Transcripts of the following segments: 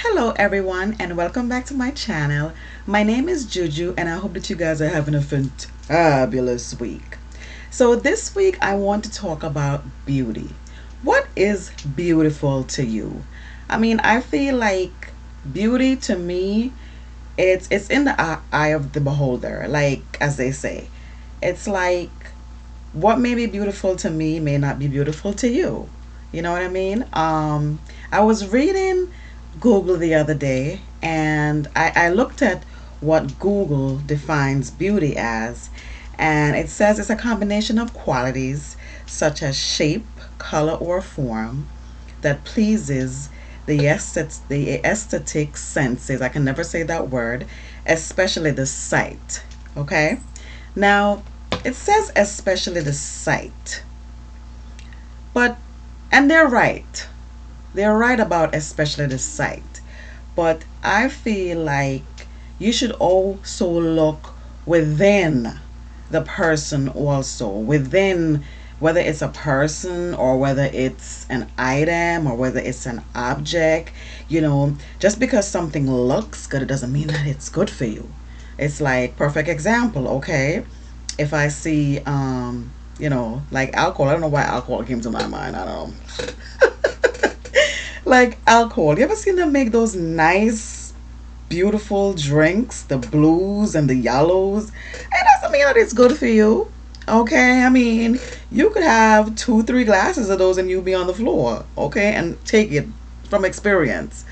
Hello everyone and welcome back to my channel. My name is Juju and I hope that you guys are having a fantabulous week. So this week I want to talk about beauty. What is beautiful to you? I feel like beauty to me it's in the eye of the beholder, like as they say. It's like what may be beautiful to me may not be beautiful to you. You know what I mean? I was reading Google the other day and I looked at what Google defines beauty as, and it says it's a combination of qualities such as shape, color, or form that pleases the aesthetic senses. I can never say that word, especially the sight. Okay? Now, it says especially the sight. But, and they're right. They're right about especially the sight. But I feel like you should also look within the person, also within, whether it's a person or whether it's an item or whether it's an object. Just because something looks good, it doesn't mean that it's good for you. It's like, perfect example, okay? If I see like alcohol, I don't know why alcohol came to my mind, I don't know. Like alcohol, you ever seen them make those nice beautiful drinks, the blues and the yellows? It doesn't mean that it's good for you. Okay, you could have 2 3 glasses of those and you'll be on the floor. Okay, and take it from experience.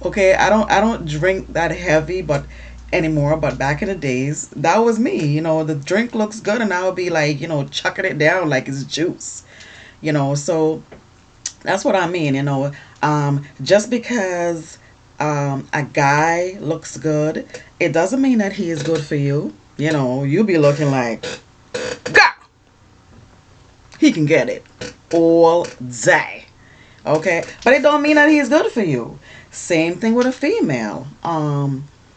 Okay, I don't drink that heavy but anymore, but back in the days that was me. The drink looks good and I would be like, chucking it down like it's juice. So that's what I mean. Just because a guy looks good, it doesn't mean that he is good for you. You'll be looking like, God, he can get it all day. Okay, but it don't mean that he's good for you. Same thing with a female.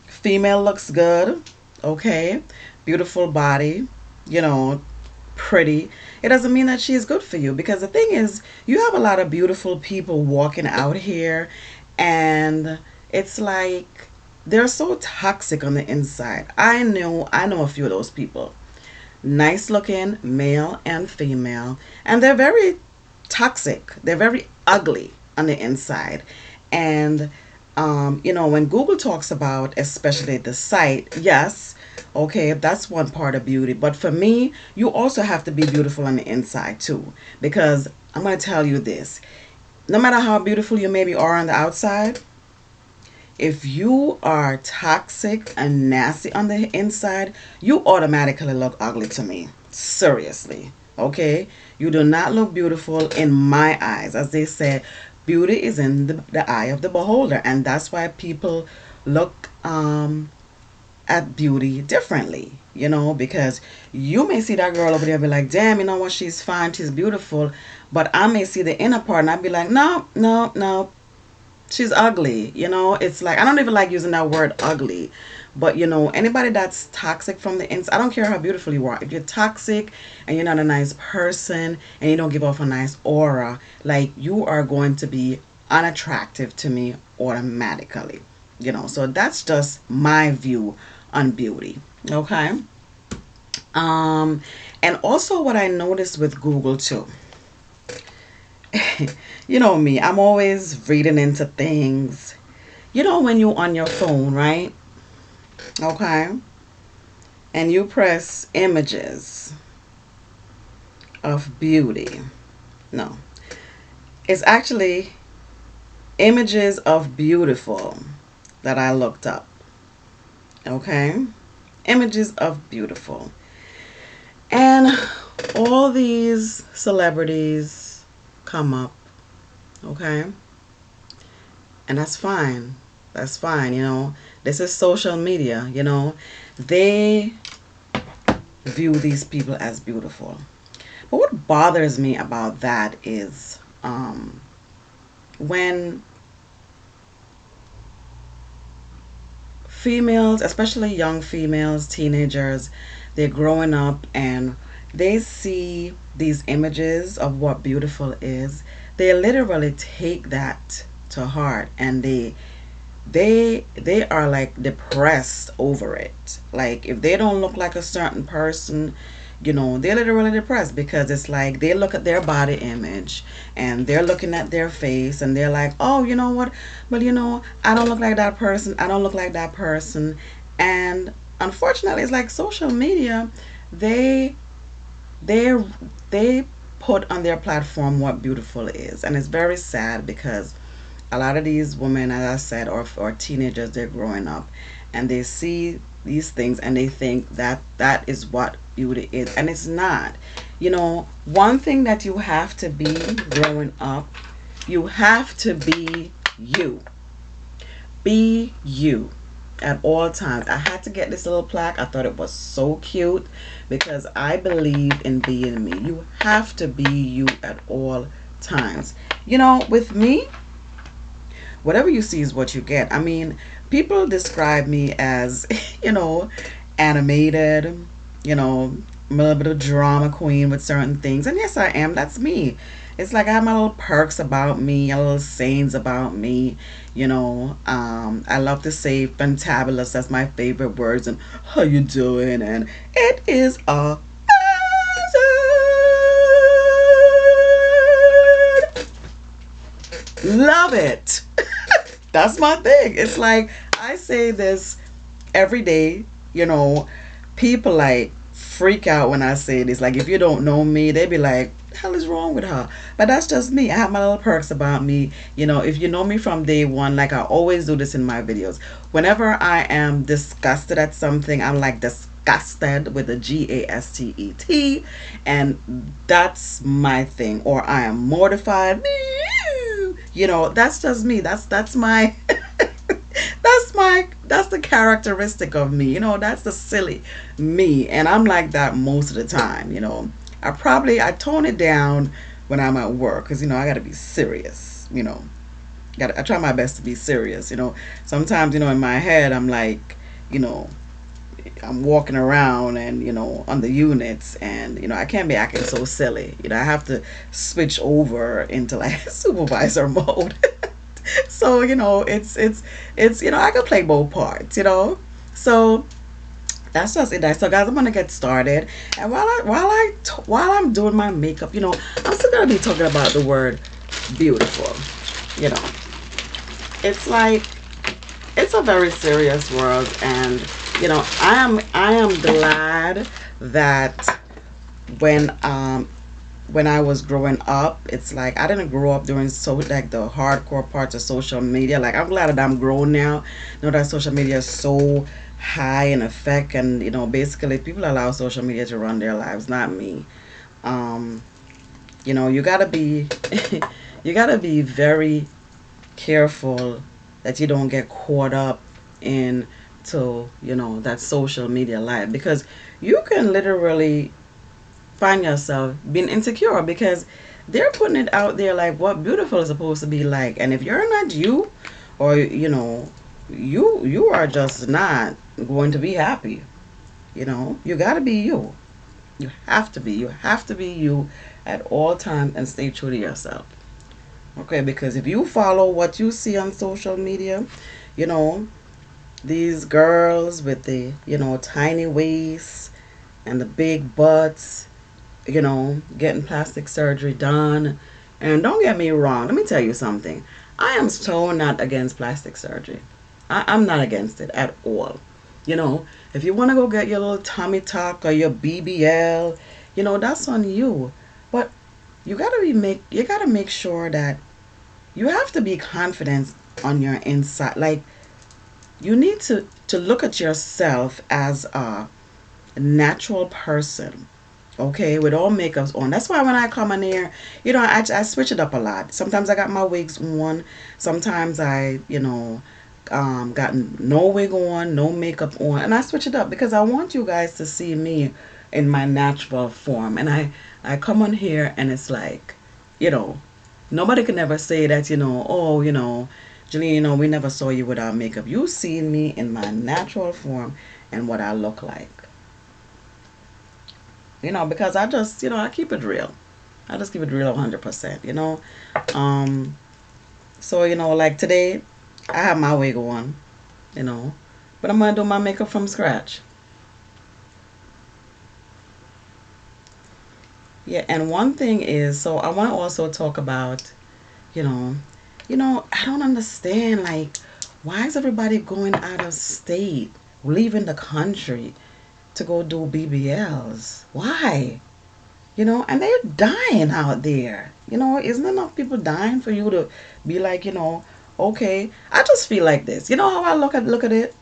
Female looks good. Okay, beautiful body. You know, pretty. It doesn't mean that she's good for you, because the thing is, you have a lot of beautiful people walking out here, and it's like they're so toxic on the inside. I know a few of those people. Nice looking male and female, and they're very toxic. They're very ugly on the inside. And when Google talks about especially the sight, yes, okay, that's one part of beauty. But for me, you also have to be beautiful on the inside too. Because I'm going to tell you this, no matter how beautiful you maybe are on the outside, if you are toxic and nasty on the inside, you automatically look ugly to me. Seriously. Okay? You do not look beautiful in my eyes. As they say, beauty is in the eye of the beholder. And that's why people look at beauty differently. Because you may see that girl over there and be like, damn, you know what, she's fine, she's beautiful. But I may see the inner part and I'd be like, no, no, no, she's ugly. It's like, I don't even like using that word ugly, but anybody that's toxic from the inside, I don't care how beautiful you are, if you're toxic and you're not a nice person and you don't give off a nice aura, like, you are going to be unattractive to me automatically. So that's just my view on beauty. Okay. And also what I noticed with Google too, you know me, I'm always reading into things. When you're on your phone, right? Okay. And you press images of beauty. No. It's actually images of beautiful that I looked up. Okay. Images of beautiful. And all these celebrities come up. Okay. And that's fine. That's fine. This is social media. They view these people as beautiful. But what bothers me about that is when females, especially young females, teenagers, they're growing up and they see these images of what beautiful is. They literally take that to heart and they are like depressed over it. Like if they don't look like a certain person, they're literally depressed because it's like they look at their body image and they're looking at their face and they're like, oh, you know what? But I don't look like that person. I don't look like that person. And unfortunately, it's like social media, they they they put on their platform what beautiful is, and it's very sad because a lot of these women, as I said, or teenagers, they're growing up and they see these things and they think that that is what beauty is, and it's not. One thing that you have to be growing up, you have to be you. Be you at all times. I had to get this little plaque. I thought it was so cute because I believe in being me. You have to be you at all times. With me, whatever you see is what you get. I mean, people describe me as, you know, animated, a little bit of drama queen with certain things. And yes, I am. That's me. It's like I have my little perks about me, a little sayings about me. I love to say fantabulous. That's my favorite words. And how you doing? And it is a love it. That's my thing. It's like I say this every day. People like freak out when I say this. Like if you don't know me, they be like, "The hell is wrong with her?" But that's just me. I have my little perks about me. If you know me from day one, like I always do this in my videos. Whenever I am disgusted at something, I'm like disgusted with a GASTET, and that's my thing. Or I am mortified. That's just me. That's my that's the characteristic of me. That's the silly me, and I'm like that most of the time. I tone it down when I'm at work because I got to be serious. I try my best to be serious. Sometimes in my head I'm like, you know I'm walking around and on the units, and I can't be acting so silly. I have to switch over into like supervisor mode. So it's I can play both parts. So that's just it. So guys, I'm gonna get started, and while I'm doing my makeup, I'm still gonna be talking about the word beautiful. you know it's like it's a very serious world, and I am glad that when I was growing up, it's like I didn't grow up during like the hardcore parts of social media. Like I'm glad that I'm grown now. Know that social media is so high in effect, and basically people allow social media to run their lives, not me. Um, you gotta be you gotta be very careful that you don't get caught up into that social media life, because you can literally find yourself being insecure because they're putting it out there like what beautiful is supposed to be like, and if you're not you, or you are just not going to be happy. You got to be you. You have to be you at all times and stay true to yourself. Okay, because if you follow what you see on social media, you know these girls with the tiny waists and the big butts, getting plastic surgery done. And don't get me wrong, let me tell you something. I am so not against plastic surgery. I'm not against it at all. If you want to go get your little tummy tuck or your BBL, that's on you. But you gotta make sure that you have to be confident on your inside. Like you need to look at yourself as a natural person, okay, with all makeups on. That's why when I come in here, I switch it up a lot. Sometimes I got my wigs on. Sometimes I, got no wig on, no makeup on, and I switch it up because I want you guys to see me in my natural form. And I come on here and it's like, you know, nobody can ever say that, oh, Janine, we never saw you without makeup. You seen me in my natural form and what I look like. Because I just, I keep it real. I just keep it real 100%. Um, so, like today, I have my way going, you know. But I'm gonna do my makeup from scratch. Yeah, and one thing is, so I want to also talk about, you know, I don't understand, like, why is everybody going out of state, leaving the country to go do BBLs? Why? And they're dying out there. Isn't enough people dying for you to be like, okay? I just feel like this. You know how I look at it,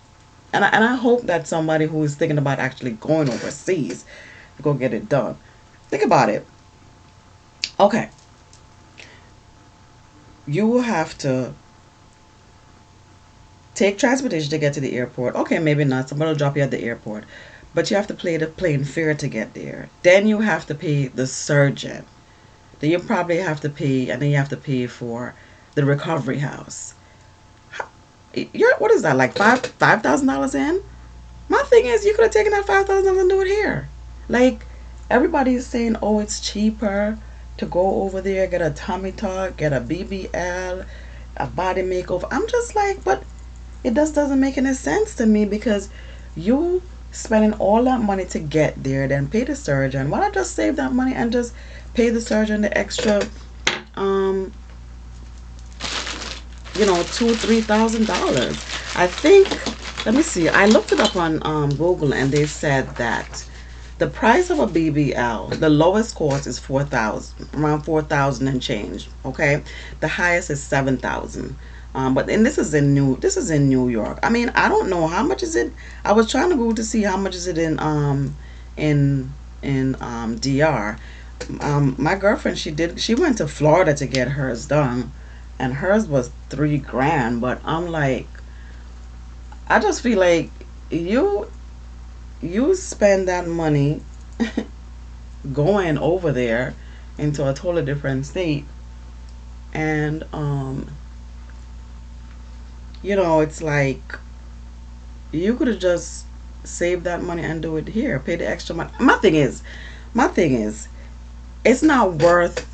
and I hope that somebody who is thinking about actually going overseas to go get it done. Think about it. Okay, you will have to take transportation to get to the airport. Okay, maybe not. Somebody will drop you at the airport, but you have to pay the plane fare to get there. Then you have to pay the surgeon. Then you probably have to pay, and then you have to pay for the recovery house. What is that, like $5,000 in? My thing is, you could have taken that $5,000 and do it here. Like, everybody is saying, oh, it's cheaper to go over there, get a tummy tuck, get a BBL, a body makeover. I'm just like, but it just doesn't make any sense to me, because you spending all that money to get there, then pay the surgeon. Why not just save that money and just pay the surgeon the extra, um, $2,000-3,000? I think. Let me see. I looked it up on Google, and they said that the price of a BBL, the lowest cost is 4,000, around 4,000 and change. Okay, the highest is 7,000. But and this is in New York. I mean, I don't know how much is it. I was trying to go to see how much is it in DR. My girlfriend, she went to Florida to get hers done, and hers was 3 grand. But I'm like, I just feel like you you spend that money going over there into a totally different state, and it's like you could have just saved that money and do it here, pay the extra money. My thing is it's not worth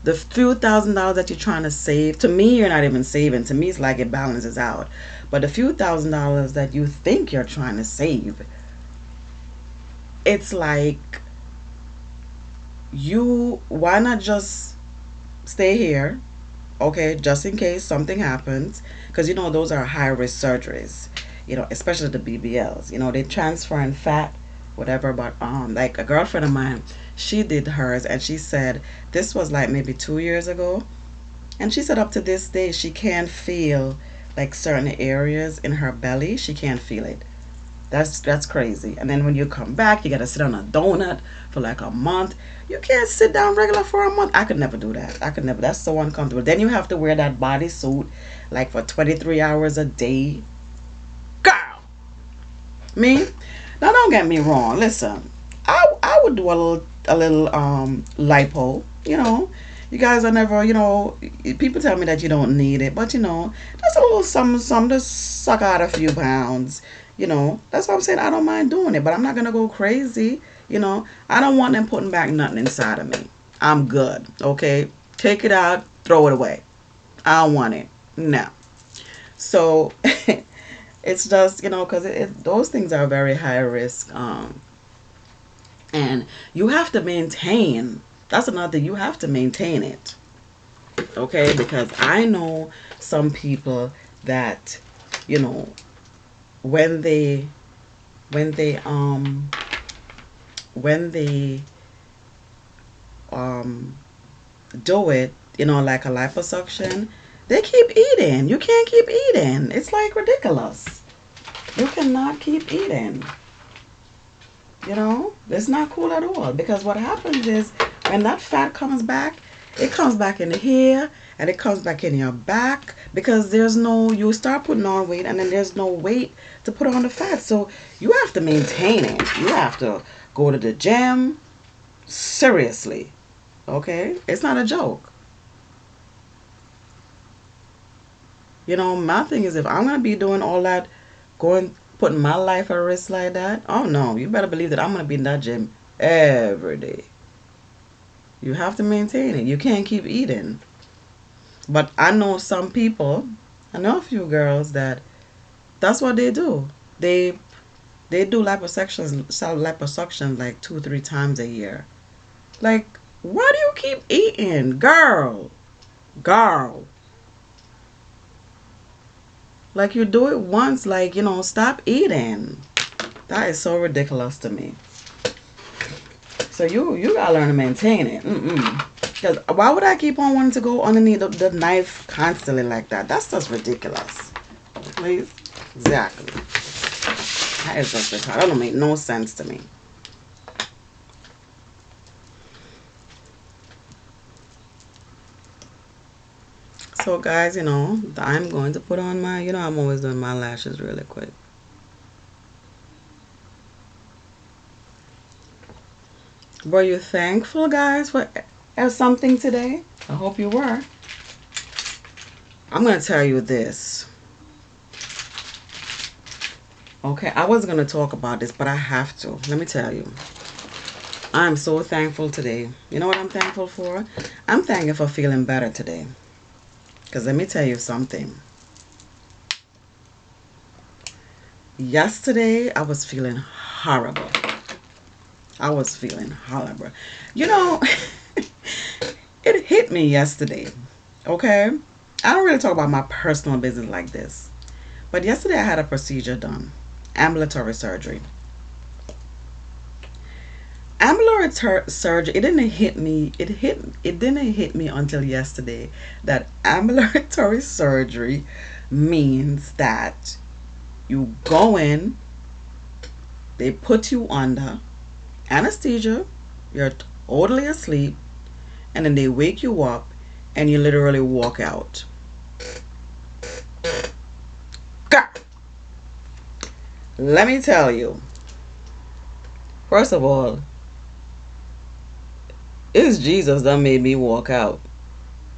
the few $1,000s that you're trying to save. To me, you're not even saving. To me, it's like it balances out. But the few $1,000s that you think you're trying to save, it's like, why not just stay here, okay, just in case something happens, because those are high risk surgeries, especially the BBLs. They transfer in fat, whatever. But like a girlfriend of mine, she did hers, and she said this was like maybe 2 years ago, and she said up to this day she can't feel like certain areas in her belly. She can't feel it. That's crazy. And then when you come back, you gotta sit on a donut for like a month. You can't sit down regular for a month. I could never do that. I could never. That's so uncomfortable. Then you have to wear that bodysuit like for 23 hours a day. Girl, me. Now don't get me wrong. Listen, I would do a little lipo. You guys are never. People tell me that you don't need it, but just a little something to suck out a few pounds. That's what I'm saying. I don't mind doing it, but I'm not gonna go crazy. I don't want them putting back nothing inside of me. I'm good. Okay, take it out, throw it away. I don't want it. No. So it's just because those things are very high risk. And you have to maintain. That's another thing. You have to maintain it. Okay, because I know some people that you know when they when they when they um do it, like a liposuction, they keep eating. You can't keep eating. It's like ridiculous. You cannot keep eating. It's not cool at all, because what happens is when that fat comes back, it comes back in here, and it comes back in your back, because you start putting on weight, and then there's no weight to put on the fat. So you have to maintain it. You have to go to the gym. Seriously. Okay? It's not a joke. My thing is, if I'm going to be doing all that, putting my life at risk like that, oh no, you better believe that I'm going to be in that gym every day. You have to maintain it. You can't keep eating. But I know some people, I know a few girls that that's what they do. They they do liposuction like 2 3 times a year. Like, why do you keep eating, girl? Girl, like you do it once, like stop eating. That is so ridiculous to me. So you gotta learn to maintain it. Because why would I keep on wanting to go underneath the knife constantly like that? That's just ridiculous. Please, exactly. That is just retarded. That don't make no sense to me. So guys, I'm going to put on my. I'm always doing my lashes really quick. Were you thankful, guys, for something today? I hope you were. I'm gonna tell you this. Okay, I was gonna talk about this, but I have to. Let me tell you. I'm so thankful today. You know what I'm thankful for? I'm thankful for feeling better today. Because let me tell you something. Yesterday, I was feeling horrible. I was feeling horrible. You know, it hit me yesterday. Okay? I don't really talk about my personal business like this. But yesterday, I had a procedure done, ambulatory surgery. Ambulatory surgery, it didn't hit me. It didn't hit me until yesterday that ambulatory surgery means that you go in, they put you under anesthesia, you're totally asleep, and then they wake you up and you literally walk out. Let me tell you, first of all, it's Jesus that made me walk out.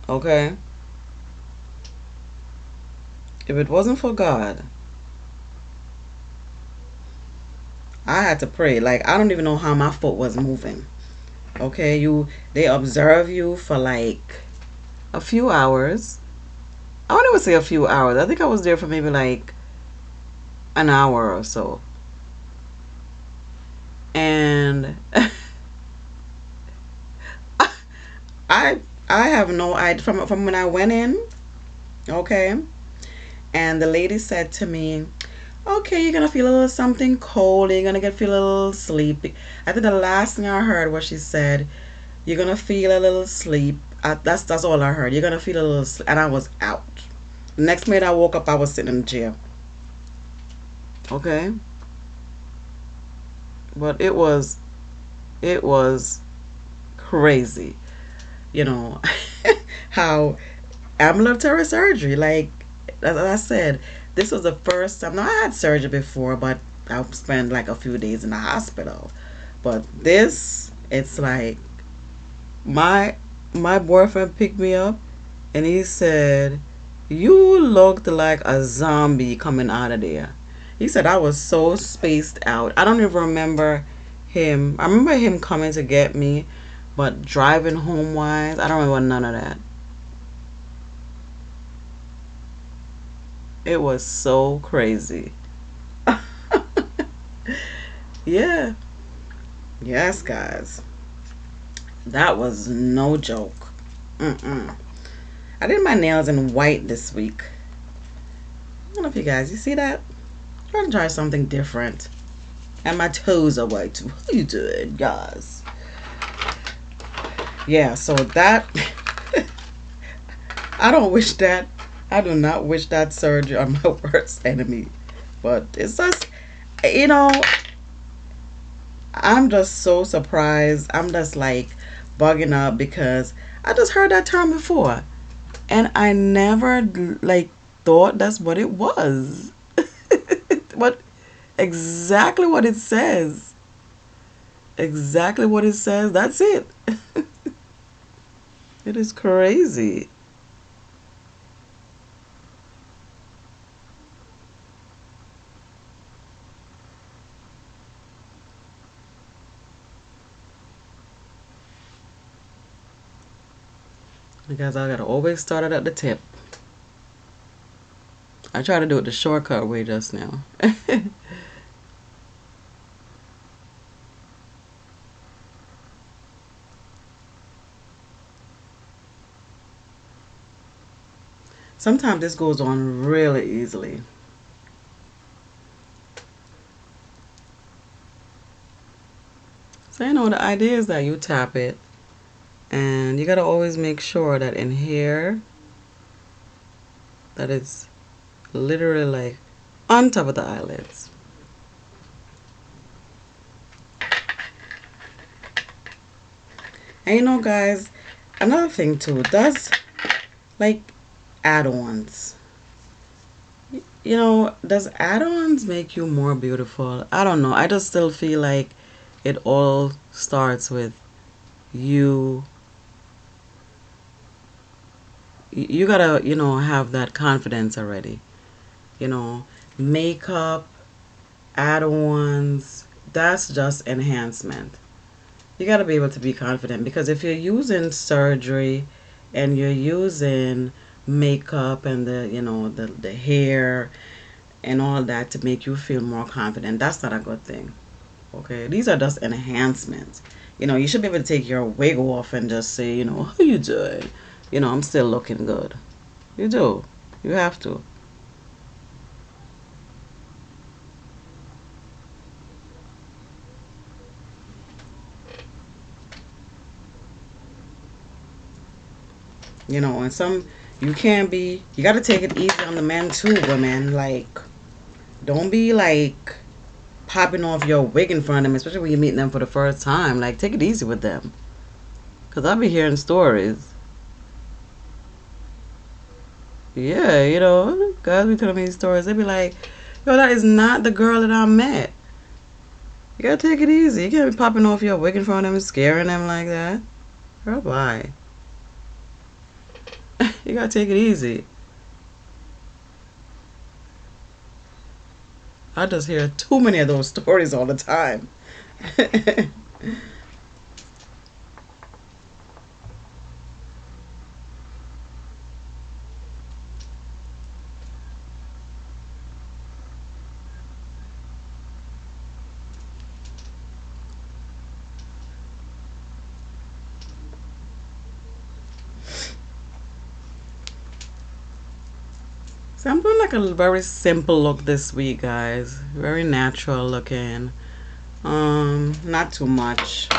Okay? If it wasn't for God, I had to pray. Like, I don't even know how my foot was moving. Okay? They observe you for like a few hours. I wouldn't even say a few hours. I think I was there for maybe like an hour or so. And I I have no idea from when I went in, okay? And the lady said to me, "Okay, you're gonna feel a little something cold. You're gonna feel a little sleepy." I think the last thing I heard was she said, "You're gonna feel a little sleep." That's all I heard. You're gonna feel a little, and I was out. Next minute I woke up, I was sitting in the chair. Okay, but it was crazy. You know how ambulatory surgery, like as I said, this was the first time. Now I had surgery before, but I spent like a few days in the hospital. But this, it's like my my boyfriend picked me up and he said, "You looked like a zombie coming out of there." He said I was so spaced out. I don't even remember him. I remember him coming to get me, but driving home wise, I don't remember none of that. It was so crazy. Yeah. Yes, guys. That was no joke. Mm-mm. I did my nails in white this week. I don't know if you guys, you see that? Trying to try something different. And my toes are white too. How you doing, guys? Yeah, so that I don't wish that. I do not wish that surgery on my worst enemy. But it's just, you know, I'm just so surprised. I'm just like bugging up because I just heard that term before. And I never like thought that's what it was. What exactly what it says. Exactly what it says. That's it. It is crazy. Because I gotta always start it at the tip. I tried to do it the shortcut way just now. Sometimes this goes on really easily. So you know the idea is that you tap it, and you gotta always make sure that in here that it's literally like on top of the eyelids. And you know, guys, another thing too, does like add-ons. You know, does add-ons make you more beautiful? I don't know. I just still feel like it all starts with you. You gotta, have that confidence already. You know, makeup, add-ons, that's just enhancement. You gotta be able to be confident because if you're using surgery and you're using makeup and the hair and all that to make you feel more confident, that's not a good thing. Okay, these are just enhancements. You should be able to take your wig off and just say, how you doing? I'm still looking good. You do. You have to. And some you can't be. You got to take it easy on the men too, women. Like, don't be like popping off your wig in front of them, especially when you're meeting them for the first time. Like, take it easy with them. Cause I'll be hearing stories. Yeah, guys be telling me these stories. They be like, yo, that is not the girl that I met. You gotta take it easy. You can't be popping off your wig in front of them and scaring them like that. Girl, bye. You gotta take it easy. I just hear too many of those stories all the time. So I'm doing like a very simple look this week, guys. Very natural looking. Not too much.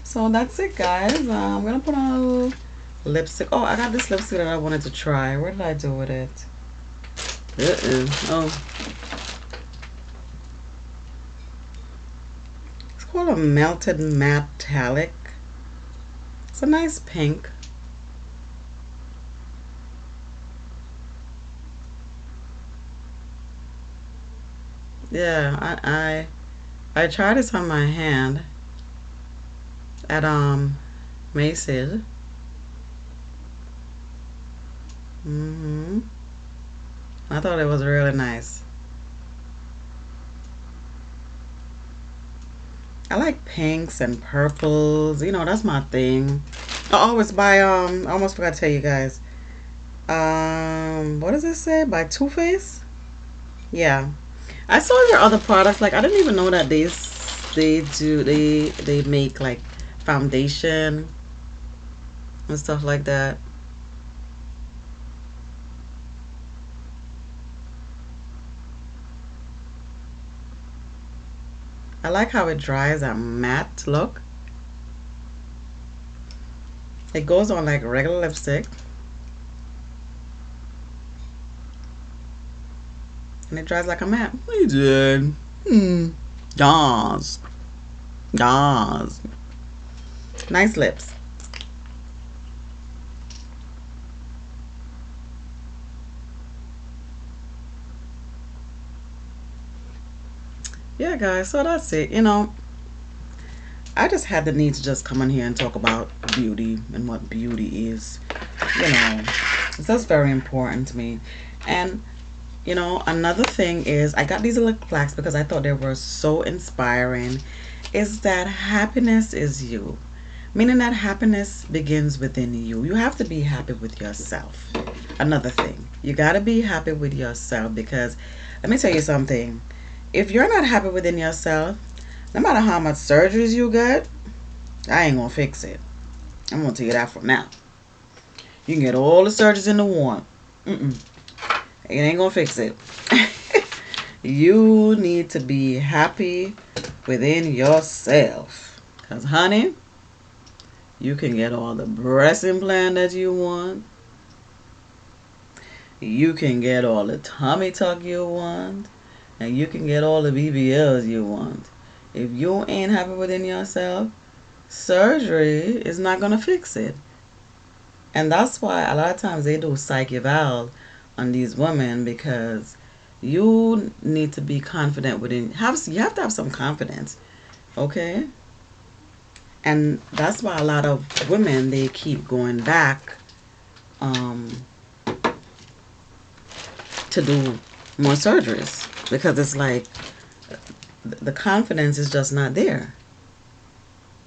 So that's it, guys. I'm gonna put on a little lipstick. Oh, I got this lipstick that I wanted to try. Where did I do with it? Oh, it's called a melted metallic. It's a nice pink. Yeah, I tried this on my hand at Macy's. I thought it was really nice. I like pinks and purples. That's my thing. I always buy I almost forgot to tell you guys. What does it say? By Too Faced? Yeah. I saw your other products. Like I didn't even know that they make like foundation and stuff like that. I like how it dries a matte look. It goes on like regular lipstick. And it dries like a matte. What are you doing? Yas. Yas. Nice lips. Yeah, guys, so that's it. I just had the need to just come in here and talk about beauty and what beauty is. You know, That's very important to me. And another thing is I got these little plaques because I thought they were so inspiring. Is that happiness is you. Meaning that happiness begins within you. You have to be happy with yourself. Another thing, you got to be happy with yourself because let me tell you something. If you're not happy within yourself, no matter how much surgeries you get, I ain't gonna fix it. I'm gonna tell you that from now. You can get all the surgeries in the one. It ain't gonna fix it. You need to be happy within yourself. Cause honey, you can get all the breast implant that you want. You can get all the tummy tuck you want. And you can get all the BBLs you want. If you ain't happy within yourself, surgery is not gonna fix it. And that's why a lot of times they do psych eval on these women because you need to be confident within you have to have some confidence, okay? And that's why a lot of women they keep going back um, to do more surgeries because it's like the confidence is just not there.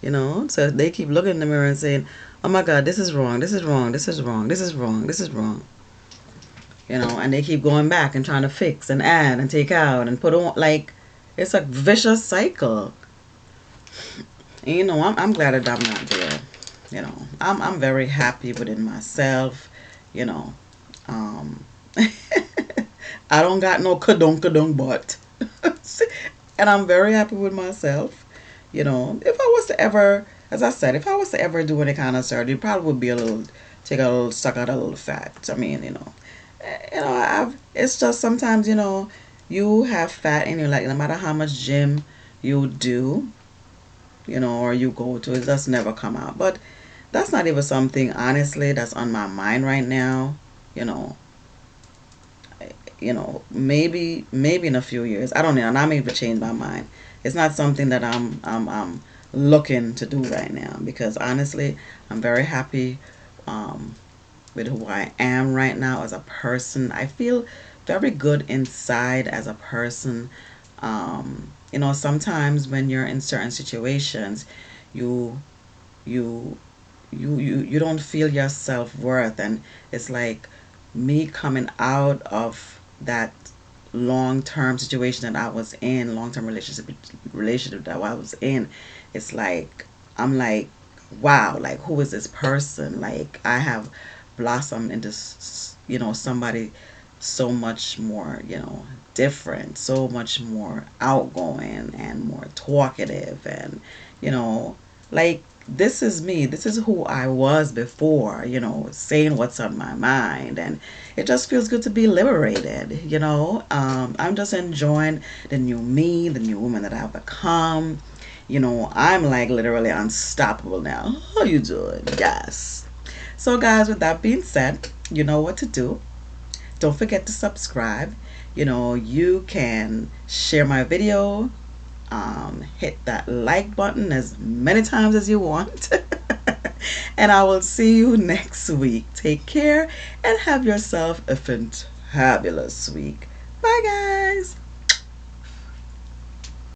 So they keep looking in the mirror and saying, oh my god, this is wrong, this is wrong, this is wrong, this is wrong, this is wrong. And they keep going back and trying to fix and add and take out and put on, like it's a vicious cycle. And, I'm glad that I'm not there. I'm very happy within myself. you know um I don't got no kadunk butt. And I'm very happy with myself. If I was to ever, as I said, if I was to ever do any kind of surgery, it probably would be take a little, suck out a little fat. I mean, it's just sometimes, you have fat in your, like, no matter how much gym you do, or you go to, it just never come out. But that's not even something, honestly, that's on my mind right now. You know, maybe in a few years, I don't know, and I may even change my mind. It's not something that I'm looking to do right now because honestly, I'm very happy with who I am right now as a person. I feel very good inside as a person. Sometimes when you're in certain situations, you you you don't feel your self-worth, and it's like me coming out of that long-term situation that I was in, long-term relationship that I was in. It's like I'm like, wow, like who is this person? Like I have blossomed into somebody so much more, different, so much more outgoing and more talkative, and like this is me, this is who I was before, saying what's on my mind. And it just feels good to be liberated. I'm just enjoying the new me, the new woman that I've become. I'm like literally unstoppable now. How you doing? Yes. So guys, with that being said, you know what to do. Don't forget to subscribe. You can share my video, hit that like button as many times as you want. And I will see you next week. Take care and have yourself a fantabulous week. Bye guys.